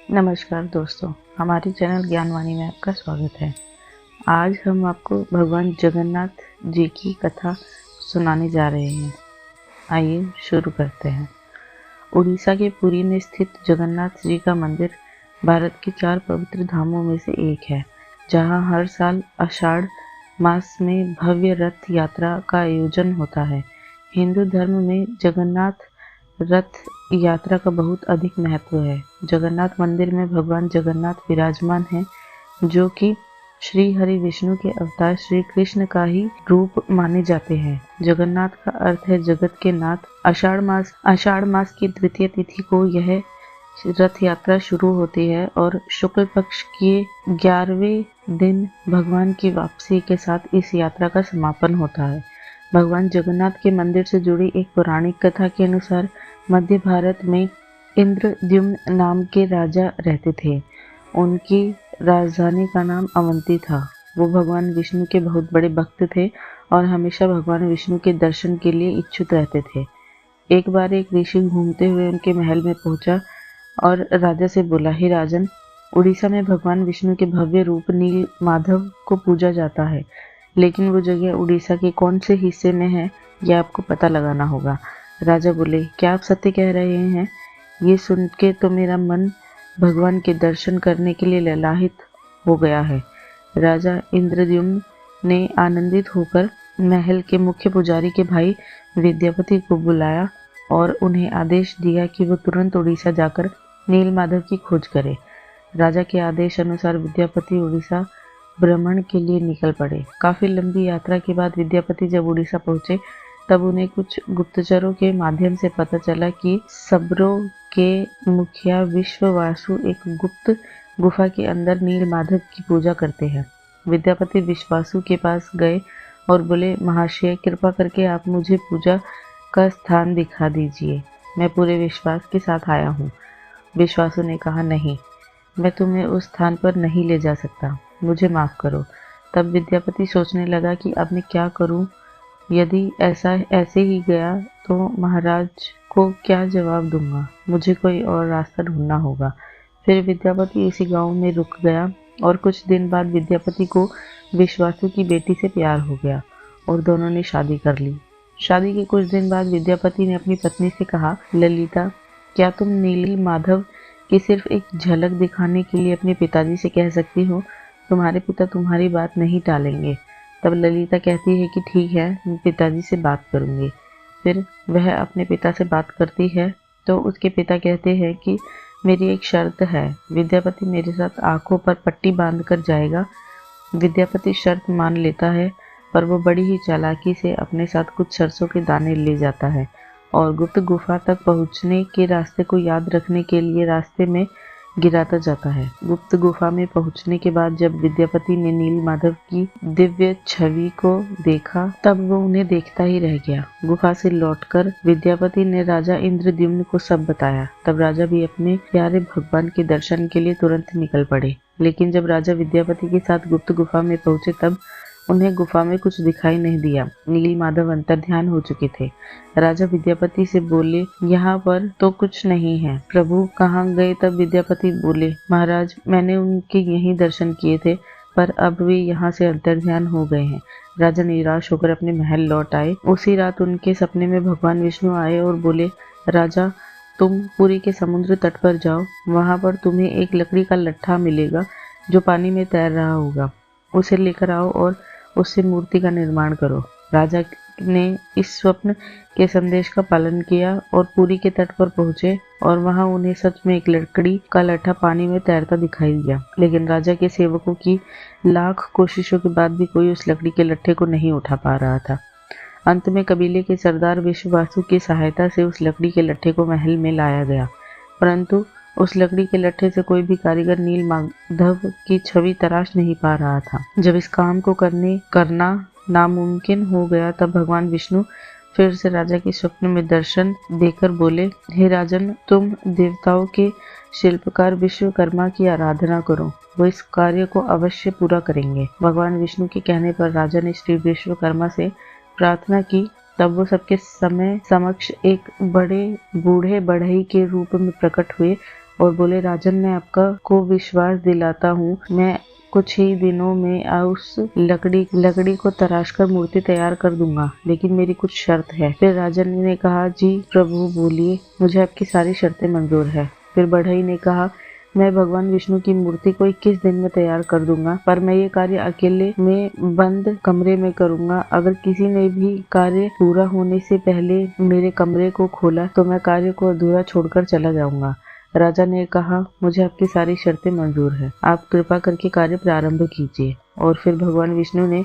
नमस्कार दोस्तों, हमारे चैनल ज्ञानवाणी में आपका स्वागत है। आज हम आपको भगवान जगन्नाथ जी की कथा सुनाने जा रहे हैं। आइए शुरू करते हैं। उड़ीसा के पुरी में स्थित जगन्नाथ जी का मंदिर भारत के 4 पवित्र धामों में से एक है, जहां हर साल आषाढ़ मास में भव्य रथ यात्रा का आयोजन होता है। हिंदू धर्म में जगन्नाथ रथ यात्रा का बहुत अधिक महत्व है। जगन्नाथ मंदिर में भगवान जगन्नाथ विराजमान हैं, जो कि श्री हरि विष्णु के अवतार श्री कृष्ण का ही रूप माने जाते हैं। जगन्नाथ का अर्थ है जगत के नाथ। आषाढ़ मास की द्वितीय तिथि को यह रथ यात्रा शुरू होती है और शुक्ल पक्ष के 11वें दिन भगवान की वापसी के साथ इस यात्रा का समापन होता है। भगवान जगन्नाथ के मंदिर से जुड़ी एक पौराणिक कथा के अनुसार मध्य भारत में इंद्रद्युम्न नाम के राजा रहते थे। उनकी राजधानी का नाम अवंती था। वो भगवान विष्णु के बहुत बड़े भक्त थे और हमेशा भगवान विष्णु के दर्शन के लिए इच्छुक रहते थे। एक बार एक ऋषि घूमते हुए उनके महल में पहुंचा और राजा से बोला, हे राजन, उड़ीसा में भगवान विष्णु के भव्य रूप नील माधव को पूजा जाता है, लेकिन वो जगह उड़ीसा के कौन से हिस्से में है, यह आपको पता लगाना होगा। राजा बोले, क्या आप सत्य कह रहे हैं? ये सुन के तो मेरा मन भगवान के दर्शन करने के लिए ललाहित हो गया है। राजा इंद्रद्युम्न ने आनंदित होकर महल के मुख्य पुजारी के भाई विद्यापति को बुलाया और उन्हें आदेश दिया कि वो तुरंत उड़ीसा जाकर नील माधव की खोज करे। राजा के आदेश अनुसार विद्यापति उड़ीसा भ्रमण के लिए निकल पड़े। काफी लंबी यात्रा के बाद विद्यापति जब उड़ीसा पहुंचे, तब उन्हें कुछ गुप्तचरों के माध्यम से पता चला कि सब्रों के मुखिया विश्ववासु एक गुप्त गुफा के अंदर नील माधव की पूजा करते हैं। विद्यापति विश्वासु के पास गए और बोले, महाशय, कृपा करके आप मुझे पूजा का स्थान दिखा दीजिए। मैं पूरे विश्वास के साथ आया हूँ। विश्वासु ने कहा, नहीं, मैं तुम्हें उस स्थान पर नहीं ले जा सकता, मुझे माफ करो। तब विद्यापति सोचने लगा कि अब मैं क्या करूं? यदि ऐसे ही गया तो महाराज को क्या जवाब दूंगा? मुझे कोई और रास्ता ढूंढना होगा। फिर विद्यापति इसी गांव में रुक गया और कुछ दिन बाद विद्यापति को विश्वासु की बेटी से प्यार हो गया और दोनों ने शादी कर ली। शादी के कुछ दिन बाद विद्यापति ने अपनी पत्नी से कहा, ललिता, क्या तुम नीली माधव की सिर्फ एक झलक दिखाने के लिए अपने पिताजी से कह सकती हो? तुम्हारे पिता तुम्हारी बात नहीं टालेंगे। तब ललिता कहती है कि ठीक है, मैं पिताजी से बात करूंगी। फिर वह अपने पिता से बात करती है तो उसके पिता कहते हैं कि मेरी एक शर्त है, विद्यापति मेरे साथ आंखों पर पट्टी बांध कर जाएगा। विद्यापति शर्त मान लेता है, पर वो बड़ी ही चालाकी से अपने साथ कुछ सरसों के दाने ले जाता है और गुप्त गुफा तक पहुंचने के रास्ते को याद रखने के लिए रास्ते में गिराता जाता है। गुप्त गुफा में पहुंचने के बाद जब विद्यापति ने नील माधव की दिव्य छवि को देखा, तब वो उन्हें देखता ही रह गया। गुफा से लौटकर विद्यापति ने राजा इंद्रद्युम्न को सब बताया। तब राजा भी अपने प्यारे भगवान के दर्शन के लिए तुरंत निकल पड़े। लेकिन जब राजा विद्यापति के साथ गुप्त गुफा में पहुंचे, तब उन्हें गुफा में कुछ दिखाई नहीं दिया। नील माधव अंतर्ध्यान हो चुके थे। राजा विद्यापति से बोले, यहाँ पर तो कुछ नहीं है, प्रभु कहाँ गए? तब विद्यापति बोले, महाराज, मैंने उनके यहीं दर्शन किए थे, पर अब वे यहाँ से अंतर्ध्यान हो गए हैं। राजा निराश होकर अपने महल लौट आए। उसी रात उनके सपने में भगवान विष्णु आए और बोले, राजा, तुम पुरी के समुद्र तट पर जाओ, वहां पर तुम्हें एक लकड़ी का लट्ठा मिलेगा जो पानी में तैर रहा होगा। उसे लेकर आओ और उससे मूर्ति का निर्माण करो। राजा ने इस स्वप्न के संदेश का पालन किया और पुरी के तट पर पहुंचे और वहां उन्हें सच में एक लकड़ी का लट्ठा पानी में तैरता दिखाई दिया। लेकिन राजा के सेवकों की लाख कोशिशों के बाद भी कोई उस लकड़ी के लट्ठे को नहीं उठा पा रहा था। अंत में कबीले के सरदार विश्ववासु की सहायता से उस लकड़ी के लट्ठे को महल में लाया गया, परंतु उस लकड़ी के लट्ठे से कोई भी कारीगर नील माधव की छवि तराश नहीं पा रहा था। जब इस काम को करना नामुमकिन हो गया, तब भगवान विष्णु फिर से राजा के स्वप्न में दर्शन देकर बोले, हे राजन, तुम देवताओं के शिल्पकार विश्वकर्मा की आराधना करो, वो इस कार्य को अवश्य पूरा करेंगे। भगवान विष्णु के कहने पर राजा ने श्री विश्वकर्मा से प्रार्थना की। तब वो सबके समक्ष एक बड़े बूढ़े बढ़ई के रूप में प्रकट हुए और बोले, राजन मैं आपका को विश्वास दिलाता हूँ, मैं कुछ ही दिनों में उस लकड़ी को तराशकर मूर्ति तैयार कर दूंगा, लेकिन मेरी कुछ शर्त है। फिर राजन ने कहा, जी प्रभु बोलिए, मुझे आपकी सारी शर्तें मंजूर है। फिर बढ़ई ने कहा, मैं भगवान विष्णु की मूर्ति को 21 दिन में तैयार कर दूंगा, पर मैं ये कार्य अकेले में बंद कमरे में करूंगा। अगर किसी ने भी कार्य पूरा होने से पहले मेरे कमरे को खोला तो मैं कार्य को अधूरा छोड़कर चला जाऊंगा। राजा ने कहा, मुझे आपकी सारी शर्तें मंजूर है, आप कृपा करके कार्य प्रारंभ कीजिए। और फिर भगवान विष्णु ने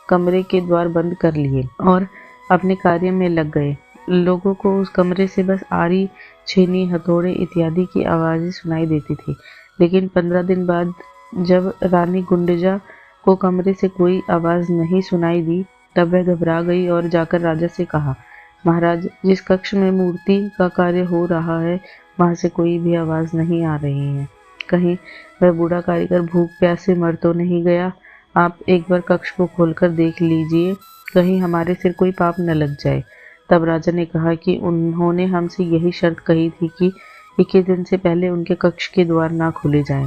कमरे के द्वार बंद कर लिए और अपने कार्य में लग गए। लोगों को उस कमरे से बस आरी, छेनी, हथौड़े इत्यादि की आवाजें सुनाई देती थी। लेकिन 15 दिन बाद जब रानी गुंडजा को कमरे से कोई आवाज नहीं सुनाई दी, तब वह घबरा गई और जाकर राजा से कहा, महाराज, जिस कक्ष में मूर्ति का कार्य हो रहा है वहां से कोई भी आवाज नहीं आ रही है। कहीं वह बूढ़ा कारीगर भूख प्यास से मर तो नहीं गया? आप एक बार कक्ष को खोलकर देख लीजिए, कहीं हमारे सिर कोई पाप न लग जाए। तब राजा ने कहा कि उन्होंने हमसे यही शर्त कही थी कि 21 दिन से पहले उनके कक्ष के द्वार ना खोले जाएं,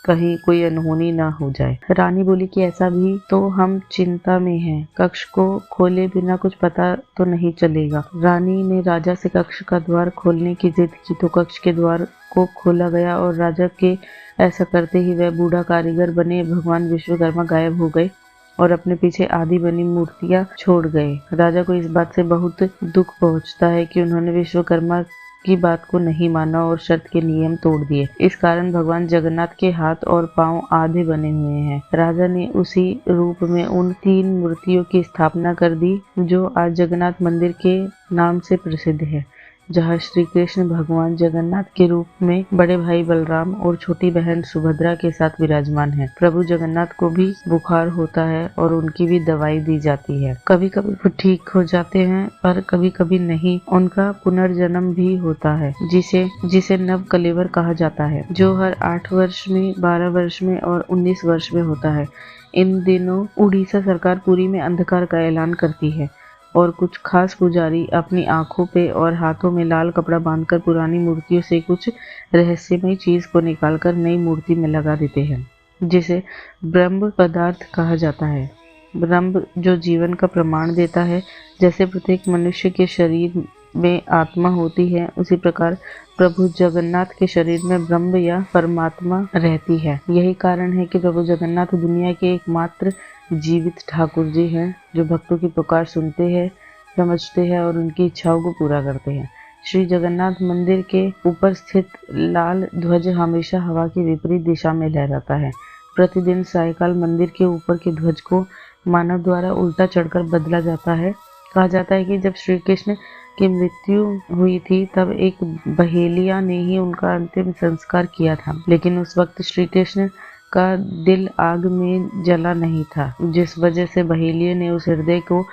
कहीं कोई अनहोनी ना हो जाए। रानी बोली कि ऐसा भी तो हम चिंता में हैं, कक्ष को खोले बिना कुछ पता तो नहीं चलेगा। रानी ने राजा से कक्ष का द्वार खोलने की जिद की तो कक्ष के द्वार को खोला गया और राजा के ऐसा करते ही वह बूढ़ा कारीगर बने भगवान विश्वकर्मा गायब हो गए और अपने पीछे आधी बनी मूर्तियां छोड़ गए। राजा को इस बात से बहुत दुख पहुंचता है कि उन्होंने विश्वकर्मा की बात को नहीं माना और शर्त के नियम तोड़ दिए। इस कारण भगवान जगन्नाथ के हाथ और पांव आधे बने हुए हैं। राजा ने उसी रूप में उन 3 मूर्तियों की स्थापना कर दी जो आज जगन्नाथ मंदिर के नाम से प्रसिद्ध है, जहाँ श्री कृष्ण भगवान जगन्नाथ के रूप में बड़े भाई बलराम और छोटी बहन सुभद्रा के साथ विराजमान है। प्रभु जगन्नाथ को भी बुखार होता है और उनकी भी दवाई दी जाती है। कभी कभी वो ठीक हो जाते हैं पर कभी कभी नहीं। उनका पुनर्जन्म भी होता है जिसे नव कलेवर कहा जाता है, जो हर 8 वर्ष में, 12 वर्ष में और 19 वर्ष में होता है। इन दिनों उड़ीसा सरकार पुरी में अंधकार का ऐलान करती है और कुछ खास पुजारी अपनी आंखों पे और हाथों में लाल कपड़ा बांधकर पुरानी मूर्तियों से कुछ रहस्यमय चीज को निकालकर नई मूर्ति में लगा देते हैं, जिसे ब्रह्म पदार्थ कहा जाता है। ब्रह्म जो जीवन का प्रमाण देता है। जैसे प्रत्येक मनुष्य के शरीर में आत्मा होती है, उसी प्रकार प्रभु जगन्नाथ के शरीर में ब्रह्म या परमात्मा रहती है। यही कारण है कि प्रभु जगन्नाथ दुनिया के एकमात्र जीवित ठाकुर जी हैं, जो भक्तों की पुकार सुनते हैं, समझते हैं और उनकी इच्छाओं को पूरा करते हैं। श्री जगन्नाथ मंदिर के ऊपर स्थित लाल ध्वज हमेशा हवा की विपरीत दिशा में लहराता है। प्रतिदिन सायकाल मंदिर के ऊपर के ध्वज को मानव द्वारा उल्टा चढ़कर बदला जाता है। कहा जाता है कि जब श्री कृष्ण की मृत्यु हुई थी तब एक बहेलिया ने ही उनका अंतिम संस्कार किया था, लेकिन उस वक्त श्री कृष्ण का दिल आग में जला नहीं था, जिस वजह से बहेलिये ने उस हृदय को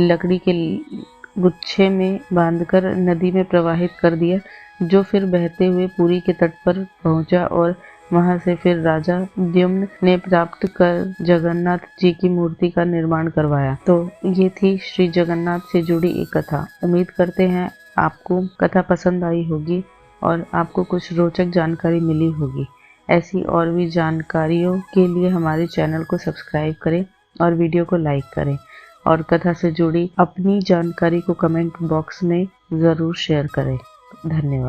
लकड़ी के गुच्छे में बांधकर नदी में प्रवाहित कर दिया, जो फिर बहते हुए पुरी के तट पर पहुंचा और वहां से फिर राजा द्युम्न ने प्राप्त कर जगन्नाथ जी की मूर्ति का निर्माण करवाया। तो ये थी श्री जगन्नाथ से जुड़ी एक कथा। उम्मीद करते हैं आपको कथा पसंद आई होगी और आपको कुछ रोचक जानकारी मिली होगी। ऐसी और भी जानकारियों के लिए हमारे चैनल को सब्सक्राइब करें और वीडियो को लाइक करें और कथा से जुड़ी अपनी जानकारी को कमेंट बॉक्स में ज़रूर शेयर करें। धन्यवाद।